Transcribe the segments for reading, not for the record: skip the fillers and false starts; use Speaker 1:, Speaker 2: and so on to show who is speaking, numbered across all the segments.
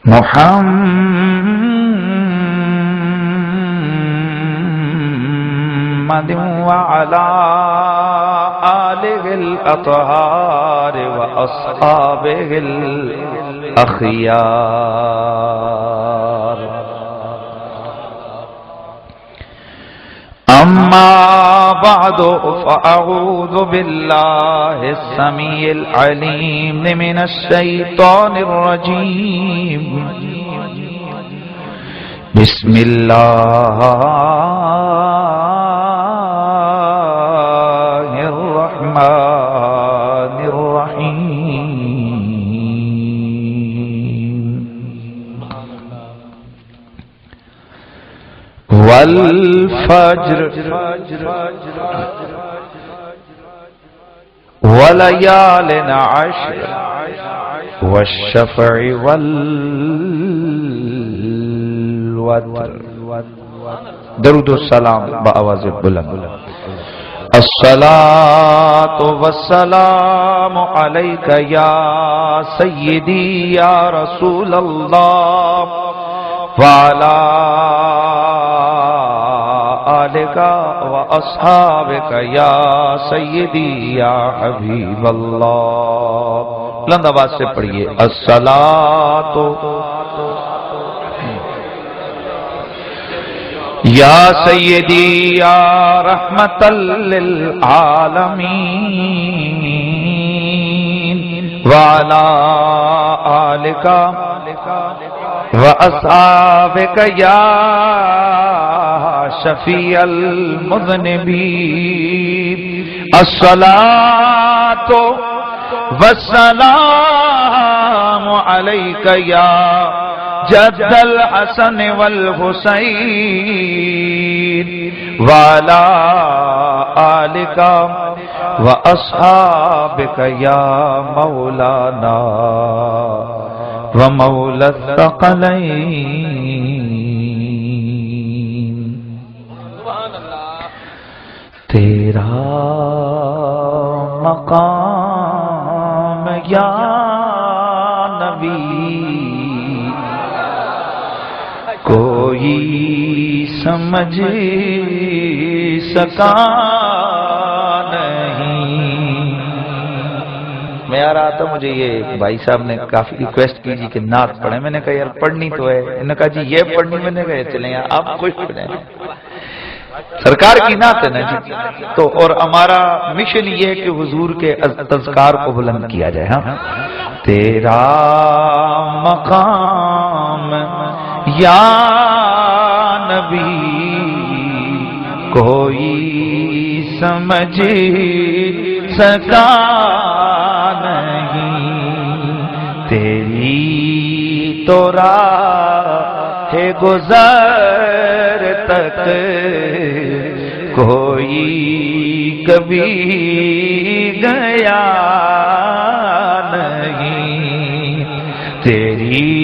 Speaker 1: محمد وعلى آله الأطهار وأصحابه الأخيار. أما بعد فأعوذ بالله السميع العليم من الشيطان الرجيم. بسم الله الرحمن الرحيم. والفجر وليال عشر والشفع والوتر. درود السلام بآواز بلند. الصلاة والسلام عليك يا سيدي يا رسول الله وعلى آلك وأصحابك يا سيدي يا حبيب الله. بلند آواز سے پڑھیے. الصلاة یا سیدی یا رحمت للعالمین وعلا آلک واصحابک یا شفیع المذنبین. الصلاۃ والسلام علیک یا جد الحسن والحسین وعلى آلك وأصحابك يا مولانا ومولى الثقلين. تیرا مقام یا نبی کوئی سمجھ سکا نہیں. میں آ رہا تھا, مجھے یہ بھائی صاحب نے کافی ریکویسٹ کی جی کہ نعت پڑھیں. میں نے کہا یار پڑھنی تو ہے. انہوں نے کہا جی یہ پڑھنی. میں نے کہا چلیں یار آپ خوش پڑھیں, سرکار کی نعت ہے نا جی. تو اور ہمارا مشن یہ ہے کہ حضور کے تذکار کو بلند کیا جائے. ہاں, تیرا مقام یا نبی کوئی سمجھ سکا نہیں. تیری تو راہ گزر تک کوئی کبھی گیا نہیں. تیری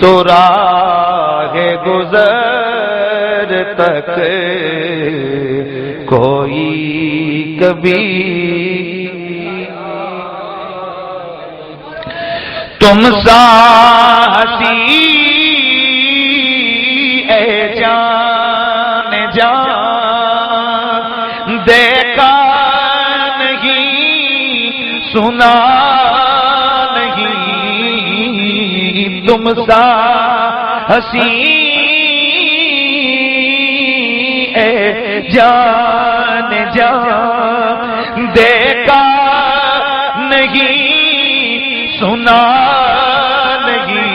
Speaker 1: تو راہ گزر تک کوئی کبھی تم سا ہنسی اے جان جان دیکھا نہیں سنا نہیں. تم سا ہنسی اے جان جان دیکھا نہیں سنا نہیں.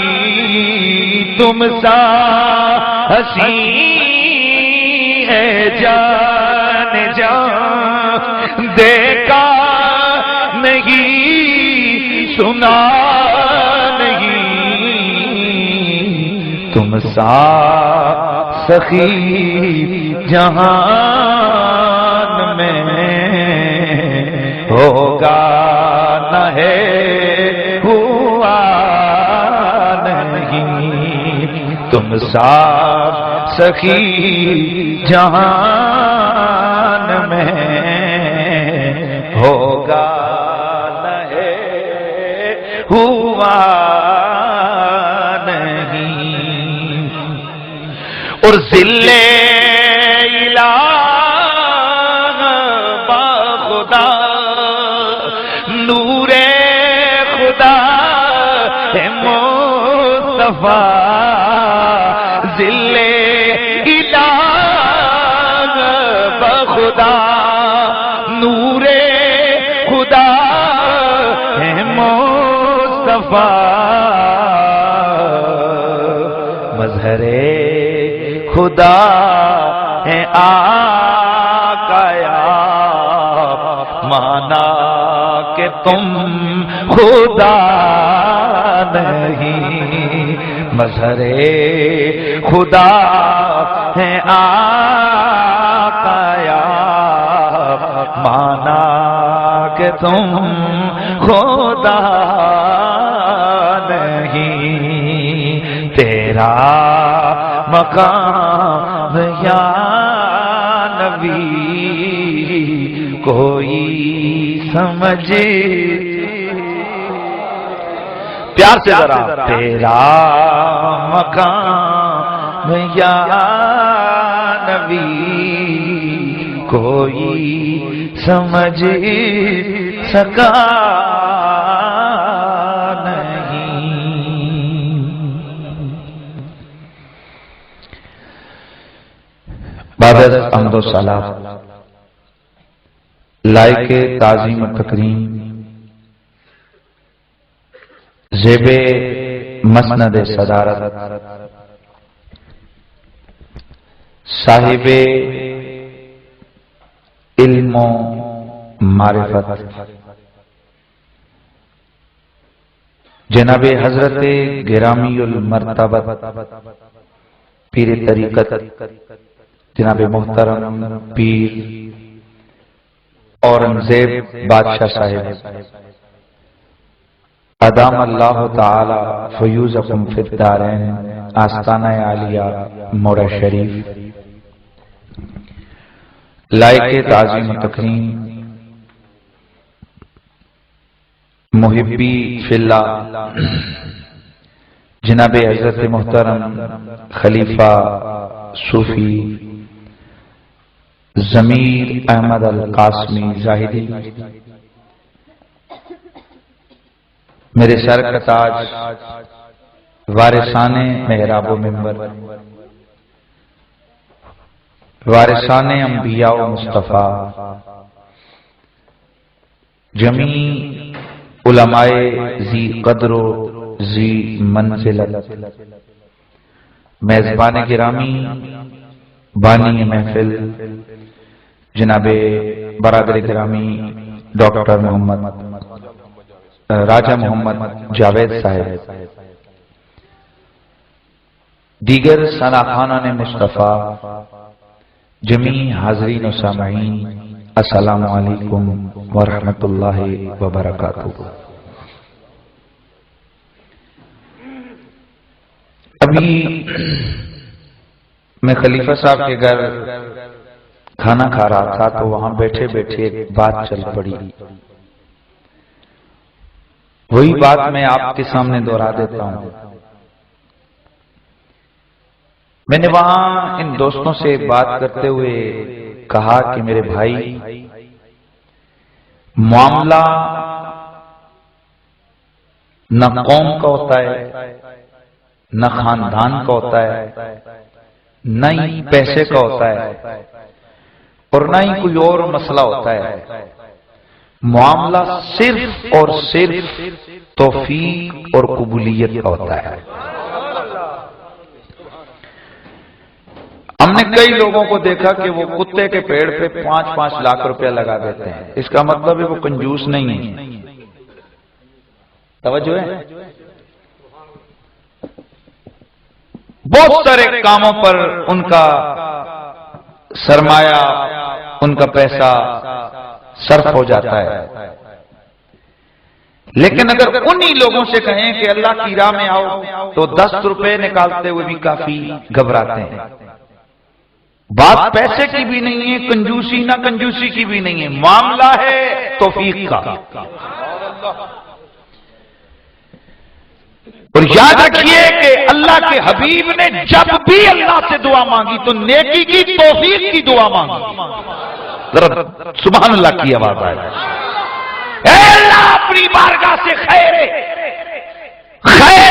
Speaker 1: تم سا ہنسی اے جان جان دیکھا نہیں سنا نہیں. تم سا سخی جہان میں ہوگا نہ ہے ہوا نہیں. تم سا سخی جہان میں ہوگا نہ ہے ہوا نہیں، اور ذل الہ باخدا نور خدا ہے مصطفیٰ، ذل الہ باخدا نور خدا ہے مصطفیٰ، مظہر خدا ہے آقا یا مانا کہ تم خدا نہیں، مظہر خدا ہے آقا یا مانا کہ تم خدا نہیں، تیرا مقام یا نبی کوئی سمجھ، پیار سے ذرا، تیرا مقام یا نبی کوئی سمجھ سکا نہیں۔ بعد از حمد و ثنا لائق تعظیم و تکریم زیب مسند صدارت صاحب علم و معرفت جناب حضرت گرامی المرتبت پیر طریقت جناب محترم پیر اورنگزیب بادشاہ صاحب ادام اللہ تعالی فیوزکم فی الدارین آستانہ عالیہ موڑا شریف، لائق تعظیم و تکریم محبی فی اللہ جناب حضرت محترم خلیفہ صوفی ضمیر احمد القاسمی زاہدی، میرے سر کا تاج، وارثان محراب و منبر، وارثان انبیاء و مصطفیٰ، جمیع علماء ذی قدر و ذی منزلت، میزبان گرامی بانی محفل جناب برادر گرامی ڈاکٹر محمد راجہ محمد جاوید صاحب، دیگر ثناخانان مصطفیٰ، جمیع حاضرین و سامعین، السلام علیکم ورحمۃ اللہ وبرکاتہ۔ ابھی میں خلیفہ صاحب کے گھر کھانا کھا رہا تھا تو وہاں بیٹھے بیٹھے ایک بات چل پڑی، وہی بات میں آپ کے سامنے دہرا دیتا ہوں۔ میں نے وہاں ان دوستوں سے بات کرتے ہوئے کہا کہ میرے بھائی، معاملہ نہ قوم کا ہوتا ہے، نہ خاندان کا ہوتا ہے، نہ ہی پیسے کا ہوتا ہے، اور نہ ہی کوئی اور مسئلہ ہوتا ہے۔ معاملہ صرف اور صرف توفیق اور قبولیت کا ہوتا ہے۔ ہم نے کئی لوگوں کو دیکھا کہ وہ کتے کے پیڑ پہ 5-5 لاکھ روپیہ لگا دیتے ہیں، اس کا مطلب ہے وہ کنجوس نہیں ہے۔ توجہ ہے؟ بہت سارے کاموں پر ان کا سرمایہ، ان کا پیسہ صرف ہو جاتا ہے، لیکن اگر انہی لوگوں سے کہیں کہ اللہ کی راہ میں آؤ تو 10 روپے نکالتے ہوئے بھی کافی گھبراتے ہیں۔ بات پیسے کی بھی نہیں ہے، کنجوسی نہ کنجوسی کی بھی نہیں ہے، معاملہ ہے توفیق کا۔ اور یاد رکھیے کہ اللہ کے حبیب نے جب بھی اللہ سے دعا مانگی تو نیکی کی توفیق کی دعا مانگی. ذرا سبحان اللہ کی آواز آئے. اے اللہ اپنی بارگاہ سے خیر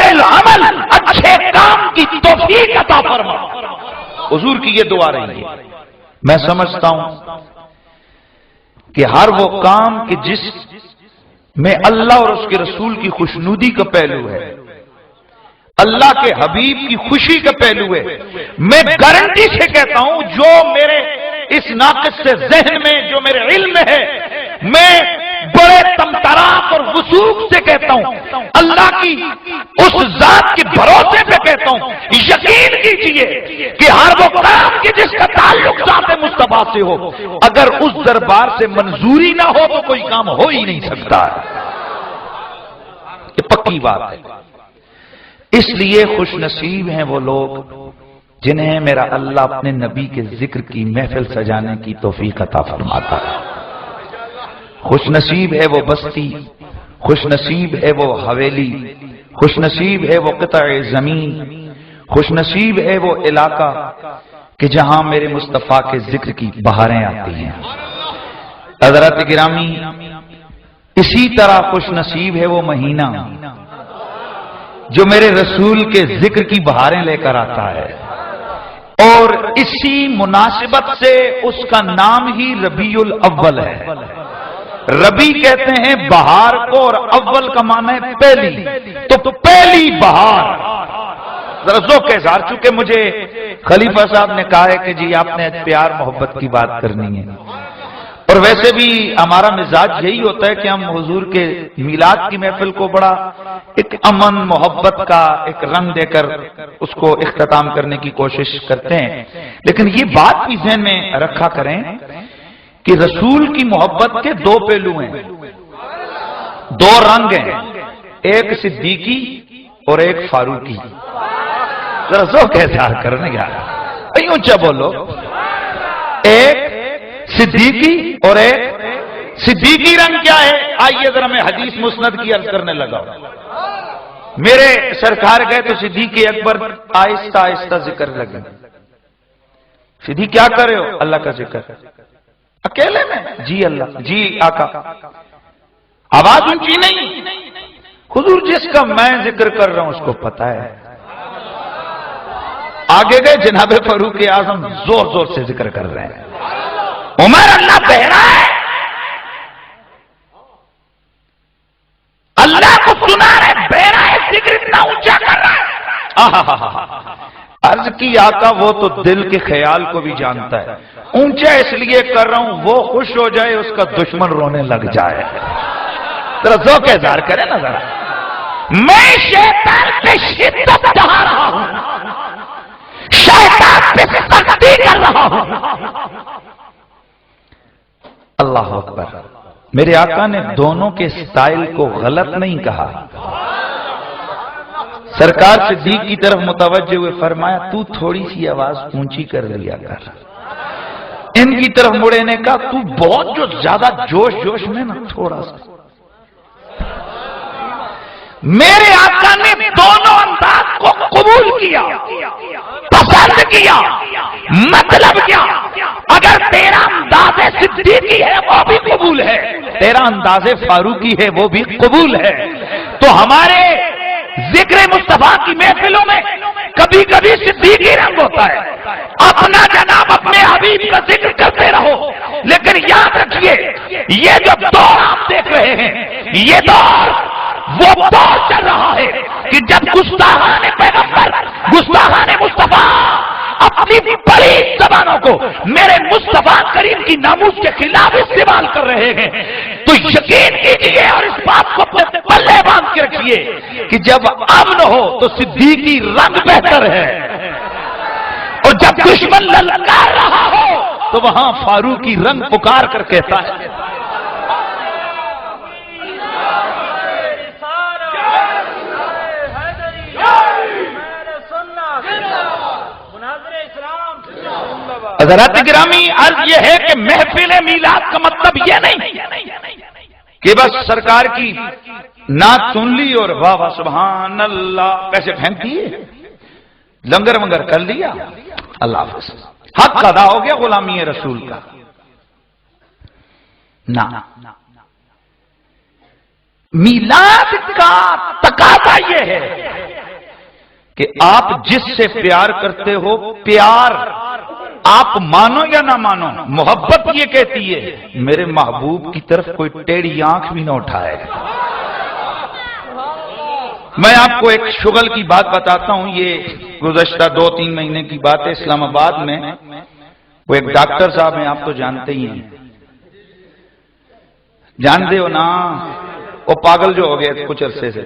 Speaker 1: العمل اچھے کام کی توفیق عطا فرما. حضور کی یہ دعا رہی ہے. میں سمجھتا ہوں کہ ہر وہ کام کہ جس میں اللہ اور اس کے رسول کی خوشنودی کا پہلو ہے، اللہ کے حبیب کی خوشی کا پہلو ہے، میں گارنٹی سے کہتا ہوں جو میرے اس ناقص سے ذہن میں جو میرے علم میں ہے، میں بڑے تمتراک اور وثوق سے کہتا ہوں، اللہ کی اس ذات کے بھروسے پہ کہتا ہوں، یقین کیجئے کہ ہر وہ کام کہ جس کا تعلق ذات مصطفیٰ سے ہو، اگر اس دربار سے منظوری نہ ہو تو کوئی کام ہو ہی نہیں سکتا. یہ پکی بات ہے. اس لیے خوش نصیب ہیں وہ لوگ جنہیں میرا اللہ اپنے نبی کے ذکر کی محفل سجانے کی توفیق عطا فرماتا ہے. خوش نصیب ہے وہ بستی، خوش نصیب ہے وہ حویلی، خوش نصیب ہے وہ قطع زمین، خوش نصیب ہے وہ علاقہ کہ جہاں میرے مصطفیٰ کے ذکر کی بہاریں آتی ہیں. حضرات گرامی، اسی طرح خوش نصیب ہے وہ مہینہ جو میرے رسول کے ذکر کی بہاریں لے کر آتا ہے، اور اسی مناسبت سے اس کا نام ہی ربیع الاول ہے. ربی کہتے ہیں بہار کو، اور اول کا معنی ہے پہلی، تو پہلی بہار. ذرا ذوق کے اظہار، چونکہ مجھے خلیفہ صاحب نے کہا ہے کہ جی آپ نے پیار محبت کی بات کرنی ہے، اور ویسے بھی ہمارا مزاج یہی ہوتا ہے کہ ہم حضور کے میلاد کی محفل کو بڑا ایک امن محبت کا ایک رنگ دے کر اس کو اختتام کرنے کی کوشش کرتے ہیں. لیکن یہ بات بھی ذہن میں رکھا کریں کہ رسول کی محبت کے دو پہلو ہیں، دو رنگ ہیں، ایک صدیقی اور ایک فاروقی. ذرا ذوق کے اظہار کرنے گیا، اونچا بولو. ایک صدیقی اور ایک صدیقی رنگ کیا ہے؟ آئیے ذرا میں حدیث مسند کی عرض کرنے لگا. میرے سرکار گئے تو صدیق اکبر آہستہ آہستہ ذکر لگے. صدیق کیا کر رہے ہو؟ اللہ کا ذکر. اکیلے میں؟ جی اللہ. جی آقا. آواز اونچی نہیں. حضور جس کا میں ذکر کر رہا ہوں اس کو پتا ہے. آگے گئے جناب فاروق اعظم زور زور سے ذکر کر رہے ہیں. عمر اللہ بہرا ہے، اللہ کو سنا رہے، بہرا ہے، ذکر اتنا اونچا کر رہا ہے. عرض کی آقا وہ تو دل کے خیال کو بھی جانتا ہے، اونچا اس لیے کر رہا ہوں وہ خوش ہو جائے اس کا دشمن رونے لگ جائے. ذرا ذوق اظہار کرے نا. ذرا میں شیطان پہ شدت ڈھا رہا ہوں، شیطان پہ سختی کر رہا ہوں. اللہ اکبر. میرے آقا نے دونوں کے سٹائل کو غلط نہیں کہا. سرکار صدیق کی طرف متوجہ ہوئے فرمایا تو تھوڑی سی آواز اونچی کر لیا کر. ان کی طرف مڑے نے کہا تو بہت جو زیادہ جوش میں نا تھوڑا سا. میرے آقا نے دونوں انداز کو قبول کیا، پسند کیا. مطلب کیا؟ اگر تیرا انداز صدیقی ہے وہ بھی قبول ہے، تیرا انداز فاروقی ہے وہ بھی قبول ہے. تو ہمارے ذکر مصطفیٰ کی محفلوں میں کبھی کبھی صدیقی رنگ ہوتا ہے. اپنا جناب اپنے حبیب کا ذکر کرتے رہو، لیکن یاد رکھیے یہ جو دور آپ دیکھ رہے ہیں یہ دور وہ دور چل رہا ہے کہ جب گستاخان پیغمبر، گستاخان مصطفیٰ اپنی بڑی زبانوں کو میرے مصطفیٰ کریم کی ناموس کے خلاف استعمال کر رہے ہیں، تو یقین کیجیے اور اس بات کو اپنے پلے باندھ کے رکھیے کہ جب امن ہو تو صدیقی رنگ بہتر ہے، اور جب دشمن للکار رہا ہو تو وہاں فاروقی رنگ پکار کر کہتا ہے. حضرات گرامی، عرض یہ ہے کہ محفل میلاد کا مطلب یہ نہیں کہ بس سرکار کی نعت سن لی اور واہ واہ سبحان اللہ پیسے پھینک دیے، لنگر منگر کر لیا، اللہ حافظ، حق ادا ہو گیا غلامی رسول کا۔ نہ، میلاد کا تقاضا یہ ہے کہ آپ جس سے پیار کرتے ہو، پیار آپ مانو یا نہ مانو، محبت یہ کہتی ہے میرے محبوب کی طرف کوئی ٹیڑھی آنکھ بھی نہ اٹھائے۔ میں آپ کو ایک شغل کی بات بتاتا ہوں، یہ گزشتہ 2-3 مہینے کی بات ہے۔ اسلام آباد میں وہ ایک ڈاکٹر صاحب ہیں، آپ تو جانتے ہی ہیں، جانتے ہو نا، وہ پاگل جو ہو گئے کچھ عرصے سے،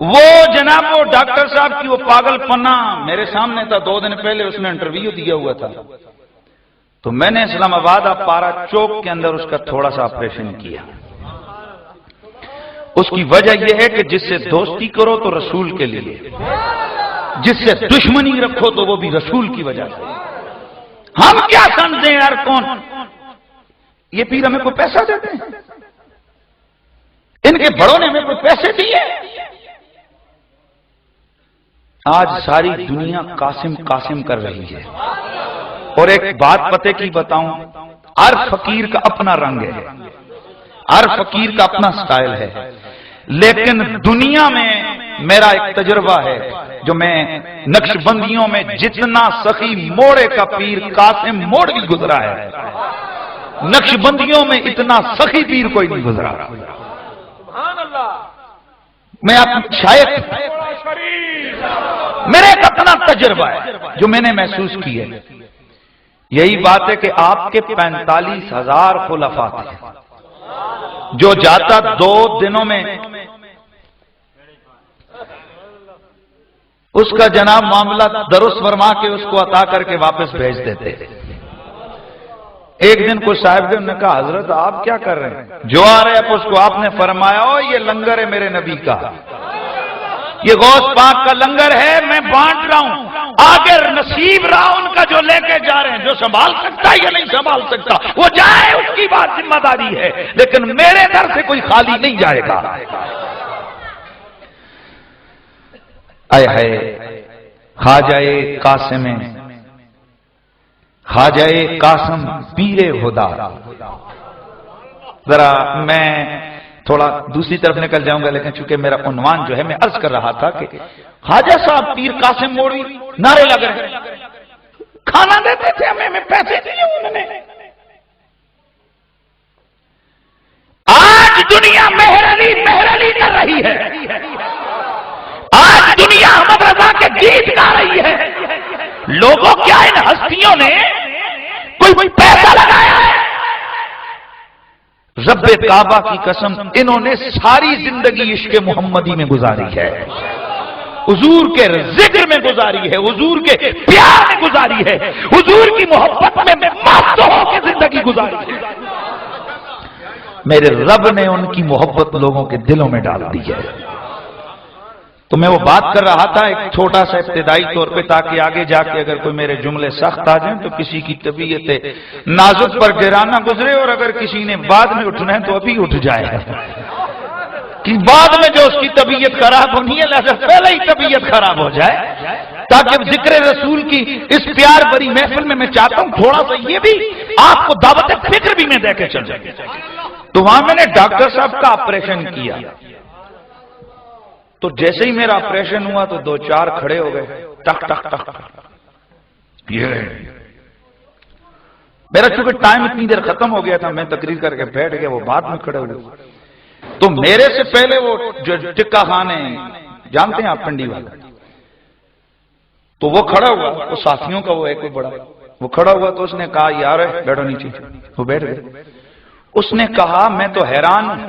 Speaker 1: وہ جناب وہ ڈاکٹر صاحب کی وہ پاگل پنا میرے سامنے تھا 2 دن پہلے، اس نے انٹرویو دیا ہوا تھا، تو میں نے اسلام آباد پارا چوک کے اندر اس کا تھوڑا سا آپریشن کیا۔ اس کی وجہ یہ ہے کہ جس سے دوستی کرو تو رسول کے لیے، جس سے دشمنی رکھو تو وہ بھی رسول کی وجہ سے۔ ہم کیا سمجھیں یار، کون یہ پیر ہمیں کوئی پیسہ دیتے ہیں؟ ان کے بڑوں نے ہمیں کوئی پیسے دیے؟ آج ساری دنیا قاسم قاسم کر رہی ہے، اور ایک بات پتے کی بتاؤں، ہر فقیر کا اپنا رنگ ہے، ہر فقیر کا اپنا سٹائل ہے، لیکن دنیا میں میرا ایک تجربہ ہے جو میں نقش بندیوں میں جتنا سخی موڑے کا پیر قاسم موڑ بھی گزرا ہے، نقش بندیوں میں اتنا سخی پیر کوئی نہیں گزرا۔ میں آپ شاید میرے ایک اپنا تجربہ ہے جو میں نے محسوس کی ہے، یہی بات ہے کہ آپ کے 45,000 خلفاء تھے، جو جاتا 2 دنوں میں اس کا جناب معاملہ درست فرما کے اس کو عطا کر کے واپس بھیج دیتے۔ ایک دن کچھ صاحب نے انہوں نے کہا حضرت آپ کیا کر رہے ہیں؟ جو آ رہے ہیں اس کو آپ نے فرمایا او یہ لنگر ہے میرے نبی کا، یہ غوث پاک کا لنگر ہے، میں بانٹ رہا ہوں، آگے نصیب رہا ان کا جو لے کے جا رہے ہیں، جو سنبھال سکتا ہے یا نہیں سنبھال سکتا وہ جائے، اس کی بات ذمہ داری ہے، لیکن میرے در سے کوئی خالی نہیں جائے گا۔ آئے ہے خواجہ قاسم، خواجہ قاسم پیر خدا۔ ذرا میں تھوڑا دوسری طرف نکل جاؤں گا، لیکن چونکہ میرا عنوان جو ہے میں عرض کر رہا تھا کہ خواجہ صاحب پیر قاسم موڑی نعرے لگ رہے ہیں، کھانا دیتے تھے ہمیں پیسے دیے انہوں نے۔ آج دنیا مہر علی کر رہی ہے، آج دنیا احمد رضا کے گیت گا رہی ہے، لوگوں کیا ان ہستیوں نے کوئی پیسہ لگایا ہے؟ رب کعبہ کی قسم انہوں نے ساری زندگی عشق محمدی میں گزاری ہے، حضور کے ذکر میں گزاری ہے، حضور کے پیار میں گزاری ہے، حضور کی محبت میں مست ہو کے زندگی گزاری ہے۔ میرے رب نے ان کی محبت لوگوں کے دلوں میں ڈال دی ہے۔ تو میں وہ بات کر رہا تھا ایک چھوٹا سا ابتدائی طور پہ، تاکہ آگے جا کے اگر کوئی میرے جملے سخت آ جائیں تو کسی کی طبیعت نازک پر گرانا گزرے، اور اگر کسی نے بعد میں اٹھنا ہے تو ابھی اٹھ جائے، کہ بعد میں جو اس کی طبیعت خراب ہونی ہے لہذا پہلے ہی طبیعت خراب ہو جائے، تاکہ ذکر رسول کی اس پیار بری محفل میں چاہتا ہوں تھوڑا سا یہ بھی آپ کو دعوت فکر بھی میں دے کے چل جائے۔ تو وہاں میں نے ڈاکٹر صاحب کا آپریشن کیا، تو جیسے ہی میرا آپریشن ہوا تو 2-4 کھڑے ہو گئے، ٹک ٹک ٹک ٹک۔ یہ میرا چونکہ ٹائم اتنی دیر ختم ہو گیا تھا، میں تقریر کر کے بیٹھ گیا، وہ بعد میں کھڑے ہوئے، تو میرے سے پہلے وہ جو ٹکا خانے جانتے ہیں آپ پنڈی والا، تو وہ کھڑا ہوا، وہ ساتھیوں کا وہ ایک بڑا، وہ کھڑا ہوا تو اس نے کہا یار بیٹھو نیچے، وہ بیٹھ گئے۔ اس نے کہا میں تو حیران ہوں،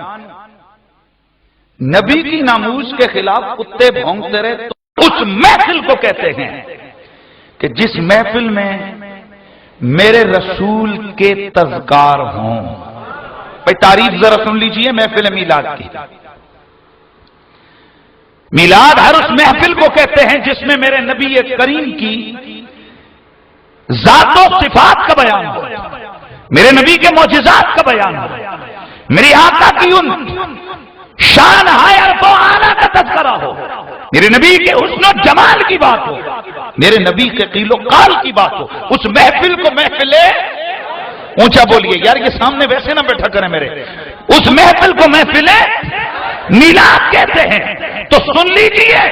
Speaker 1: نبی کی ناموس کے خلاف کتے بھونکتے رہے تو اس محفل کو کہتے ہیں کہ جس محفل میں میرے رسول کے تذکار ہوں۔ بھائی تعریف ذرا سن لیجئے محفل میلاد کی۔ میلاد ہر اس محفل کو کہتے ہیں جس میں میرے نبی کریم کی ذات و صفات کا بیان ہو، میرے نبی کے معجزات کا بیان ہو، میری آقا کی ان شان حیات و اعلیٰ کا تذکرہ ہو، میرے نبی کے حسن و جمال کی بات ہو، میرے نبی کے قیل و قال کی بات ہو، اس محفل کو محفل اونچا بولیے یار، یہ سامنے ویسے نہ بیٹھا کریں میرے، اس محفل کو محفل میلاد کہتے ہیں۔ تو سن لیجئے،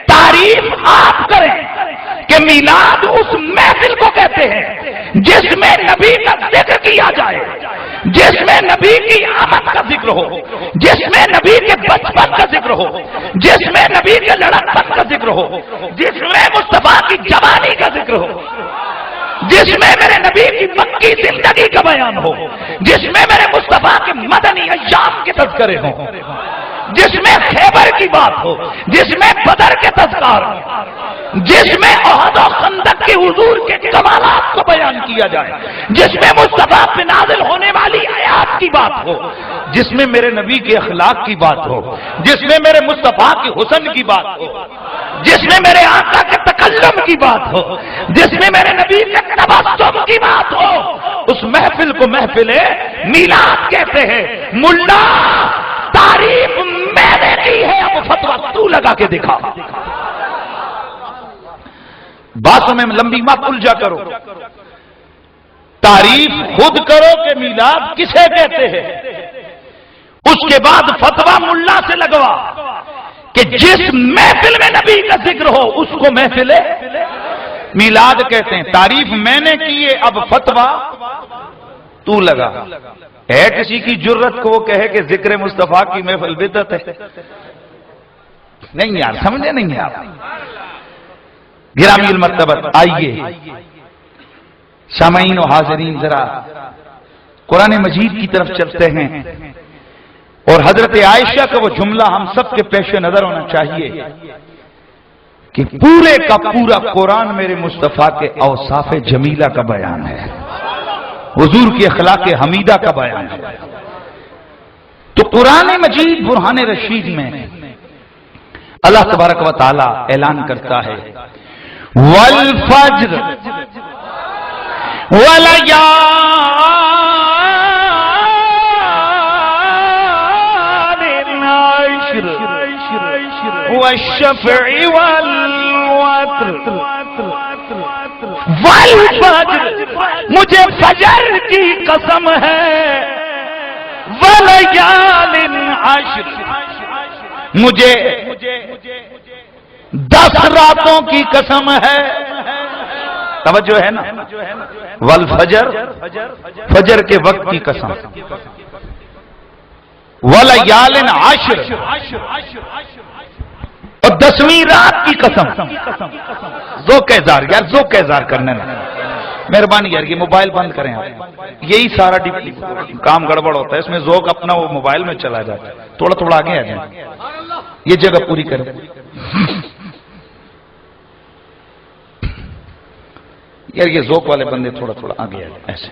Speaker 1: تعریف آپ کریں کہ میلاد اس محفل کو کہتے ہیں جس میں نبی کا ذکر کیا جائے، جس میں نبی کی آمد کا ذکر ہو، جس میں نبی کے بچپن کا ذکر ہو، جس میں نبی کے لڑکپن کا ذکر ہو، جس میں مصطفیٰ کی جوانی کا ذکر ہو، جس میں میرے نبی کی مکی زندگی کا بیان ہو، جس میں میرے مصطفیٰ کے مدنی ایام کے تذکرے ہوں، جس میں خیبر کی بات ہو، جس میں بدر کے تذکار ہو، جس میں احد و خندق کے حضور کے کمالات کو بیان کیا جائے، جس میں مصطفیٰ پہ نازل ہونے والی آیات کی بات ہو، جس میں میرے نبی کے اخلاق کی بات ہو، جس میں میرے مصطفیٰ کے حسن کی بات ہو، جس میں میرے آقا کے تکلم کی بات ہو، جس میں میرے نبی کے تبسم کی بات ہو، اس محفل کو محفل میلاد کہتے ہیں۔ ملا تعریف میں نے کی ہے، اب فتویٰ تو لگا کے دکھا۔ باتوں میں لمبی مت الجھا کرو، تعریف خود کرو کہ میلاد کسے کہتے ہیں، اس کے بعد فتویٰ ملا سے لگوا کہ جس محفل میں نبی کا ذکر ہو اس کو محفل میلاد کہتے ہیں۔ تعریف میں نے کی ہے، اب فتویٰ تو لگا۔ ہے کسی کی جرت کو وہ کہے کہ ذکر مصطفیٰ کی محفل بدعت ہے؟ نہیں یار، سمجھے نہیں آپ؟ گرامی المرتبت، آئیے سامعین و حاضرین ذرا قرآن مجید کی طرف چلتے ہیں، اور حضرت عائشہ کا وہ جملہ ہم سب کے پیش نظر ہونا چاہیے کہ پورے کا پورا قرآن میرے مصطفیٰ کے اوصاف جمیلہ کا بیان ہے، حضور کی اخلاق حمیدہ کا بیان ہے۔ تو قرآن مجید برہان رشید میں اللہ تبارک و تعالی اعلان کرتا ہے والفجر وليال عشر والشفع والوتر والفجر، مجھے فجر کی قسم ہے، ولیال عشر، مجھے 10 راتوں کی قسم ہے۔ توجہ ہے نا؟ والفجر، فجر کے وقت کی قسم، ولیال عشر، اور 10ویں رات کی قسم۔ ذوق اظہار یار، ذوق اظہار کرنے نا، مہربانی یار یہ موبائل بند کریں آپ، یہی سارا کام گڑبڑ ہوتا ہے، اس میں ذوق اپنا وہ موبائل میں چلا جاتا ہے۔ تھوڑا تھوڑا آگے آ جائیں، یہ جگہ پوری کریں۔ یار یہ ذوق والے بندے تھوڑا تھوڑا آگے آ جائیں ایسے۔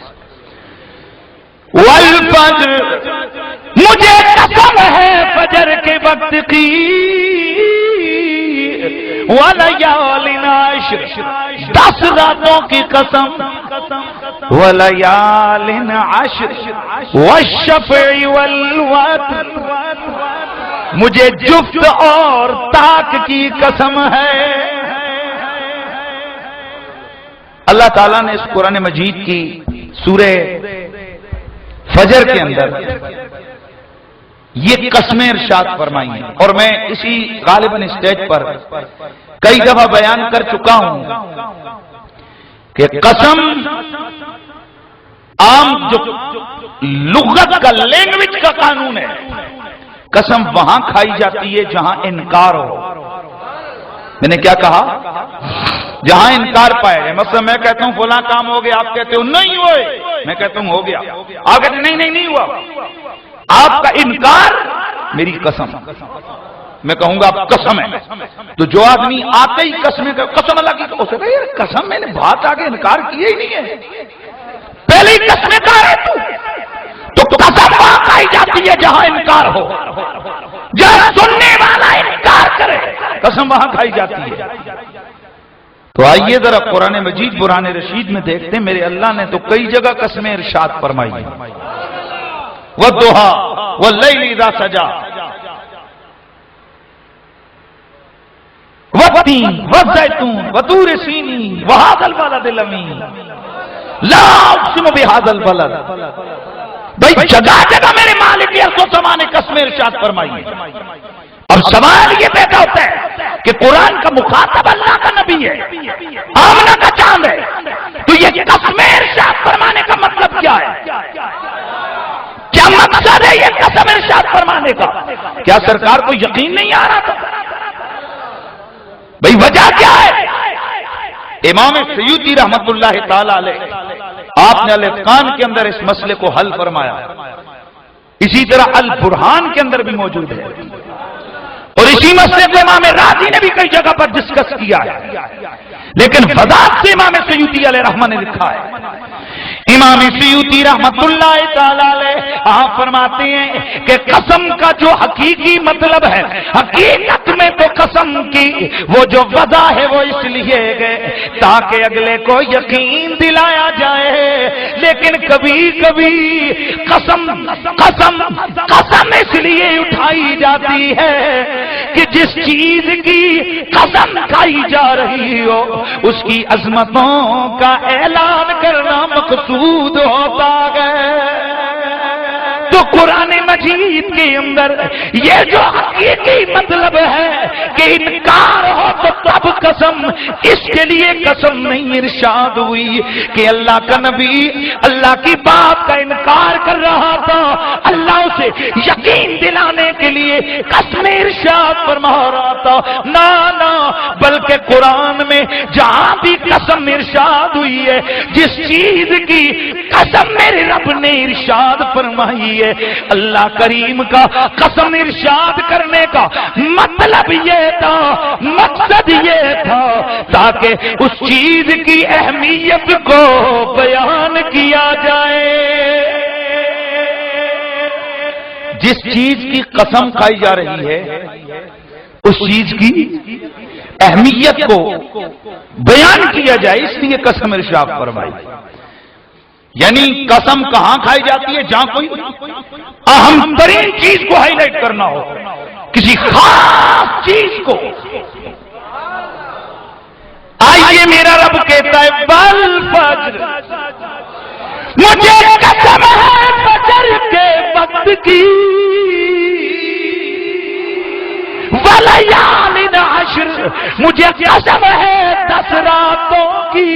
Speaker 1: والفجر، مجھے قسم ہے فجر کے وقت کی، ولیال عشر، 10 راتوں کی قسم، ولیال عشر والشفع والوتر، مجھے جفت اور طاق کی قسم ہے۔ اللہ تعالیٰ نے اس قرآن مجید کی سورہ فجر کے اندر یہ قسمیں ارشاد فرمائی ہیں، اور میں اسی غالباً اسٹیج پر کئی دفعہ بیان کر چکا ہوں کہ قسم عام جو لغت کا لینگویج کا قانون ہے، قسم وہاں کھائی جاتی ہے جہاں انکار ہو۔ میں نے کیا کہا؟ جہاں انکار پائے جائے، مثلا میں کہتا ہوں فلاں کام ہو گیا، آپ کہتے ہو نہیں ہوئے، میں کہتا ہوں ہو گیا، آپ کہتے ہیں نہیں ہوا، آپ کا انکار میری قسم، میں کہوں گا آپ قسم ہے، تو جو آدمی آتے ہی قسم اللہ کی قسم، میں نے بات آگے انکار کیا ہی نہیں ہے، پہلے ہی قسم کہا ہے تو قسم وہاں کھائی جاتی ہے جہاں انکار ہو، جہاں سننے والا انکار کرے قسم وہاں کھائی جاتی ہے۔ تو آئیے ذرا قرآن مجید برہان رشید میں دیکھتے ہیں، میرے اللہ نے تو کئی جگہ قسمیں ارشاد فرمائی ہیں، والضحیٰ واللیل اذا سجا، والتین والزیتون وطور سینین وہذا البلد الامین لا اقسم بہذا البلد. بھائی جگہ جگہ میرے مالک ارض و سما نے قسم ارشاد فرمائی ہے. اب سوال یہ پیدا ہوتا ہے کہ قرآن کا مخاطب اللہ کا نبی ہے، آمنہ کا چاند ہے، تو یہ قسم ارشاد فرمانے کا مطلب کیا ہے؟ کیا مقصد ہے یہ قسم ارشاد فرمانے کا؟ کیا سرکار کو یقین نہیں آ رہا تھا؟ بھئی وجہ کیا ہے؟ امام سیوطی رحمت اللہ تعالی علیہ آپ نے الاتقان کے اندر اس مسئلے کو حل فرمایا، اسی طرح البرہان کے اندر بھی موجود ہے، اور اسی مسئلے کو امام رازی نے بھی کئی جگہ پر ڈسکس کیا ہے. لیکن وضاحت سے امام سیوطی علیہ رحمہ نے لکھا ہے. امام سیوطی رحمت اللہ تعالی علیہ آپ فرماتے ہیں کہ قسم کا جو حقیقی مطلب ہے، حقیقت میں تو قسم کی وہ جو وضع ہے وہ اس لیے گئے تاکہ اگلے کو یقین دلایا جائے. لیکن کبھی کبھی قسم قسم قسم اس لیے اٹھائی جاتی ہے کہ جس چیز کی قسم کھائی جا رہی ہو اس کی عظمتوں کا اعلان کرنا مقصود ہوتا ہے. تو قرآن مجید کے اندر یہ جو حقیقی مطلب ہے کہ انکار ہو تو تب قسم، اس کے لیے قسم نہیں ارشاد ہوئی کہ اللہ کا نبی اللہ کی بات کا انکار کر رہا تھا، اللہ اسے یقین دلانے کے لیے قسم ارشاد فرما رہا تھا. نہ بلکہ قرآن میں جہاں بھی قسم ارشاد ہوئی ہے، جس چیز کی قسم میرے رب نے ارشاد فرمائی ہے، اللہ کریم کا قسم ارشاد کرنے کا مطلب یہ تھا، مقصد یہ تھا تاکہ اس چیز کی اہمیت کو بیان کیا جائے. جس چیز کی قسم کھائی جا رہی ہے اس چیز کی اہمیت کو بیان کیا جائے، اس لیے قسم ارشاد فرمائی. یعنی قسم کہاں کھائی جاتی ہے؟ جہاں کوئی اہم ترین چیز کو ہائی لائٹ کرنا ہو، کسی خاص چیز کو. آئیے میرا رب کہتا ہے والفجر، مجھے قسم ہے فجر کے وقت کی، ولیال عشر، مجھے قسم ہے 10 راتوں کی.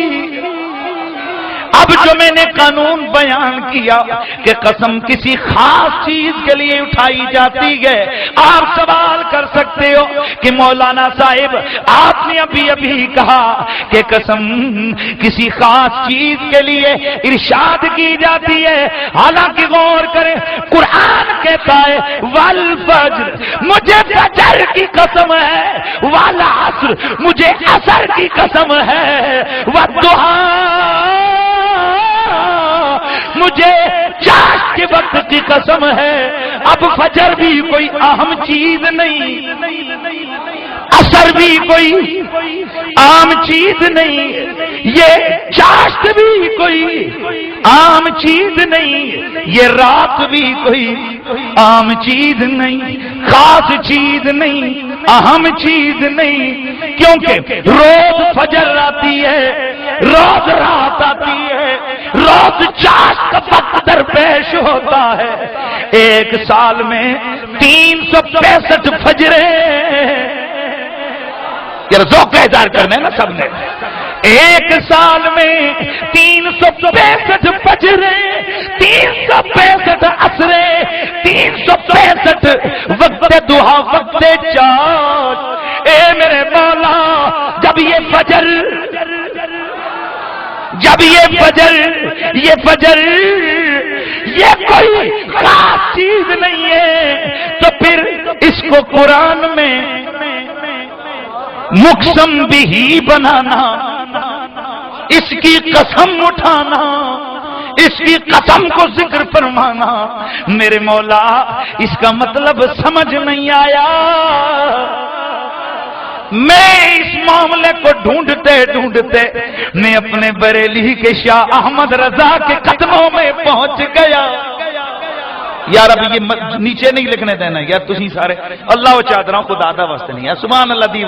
Speaker 1: اب جو میں نے قانون بیان کیا کہ قسم کسی خاص چیز کے لیے اٹھائی جاتی ہے، آپ سوال کر سکتے ہو کہ مولانا صاحب آپ نے ابھی کہا کہ قسم کسی خاص چیز کے لیے ارشاد کی جاتی ہے، حالانکہ غور کریں قرآن کہتا ہے والفجر، مجھے فجر کی قسم ہے، والعصر، مجھے عصر کی قسم ہے، والضحیٰ، مجھے چاش کے وقت کی قسم ہے. اب فجر بھی کوئی اہم چیز نہیں، عصر بھی کوئی عام چیز نہیں، یہ چاشت بھی کوئی عام چیز نہیں، یہ رات بھی کوئی عام چیز نہیں، خاص چیز نہیں، اہم چیز نہیں. کیونکہ روز فجر آتی ہے، روز رات آتی ہے، روز چاشت کا وقت درپیش ہوتا ہے. ایک سال میں 365 فجریں، یہ ذوق کا اظہار کرنا ہے نا سب نے. ایک سال میں 365 فجریں، 365 عصریں، 365 وقت دعا، وقت چاش. اے میرے مولا، جب یہ فجر یہ کوئی خاص چیز نہیں ہے تو پھر اس کو قرآن میں مقسم بھی بنانا، اس کی قسم اٹھانا، اس کی قسم کو ذکر فرمانا، میرے مولا اس کا مطلب سمجھ نہیں آیا. میں اس معاملے کو ڈھونڈتے میں اپنے بریلی کے شاہ احمد رضا کے قدموں میں پہنچ گیا. یار اب یہ نیچے نہیں لکھنے دینا یار، تسی سارے اللہ و چادراں خدا دا واسطے نہیں ہے. سبحان اللہ دی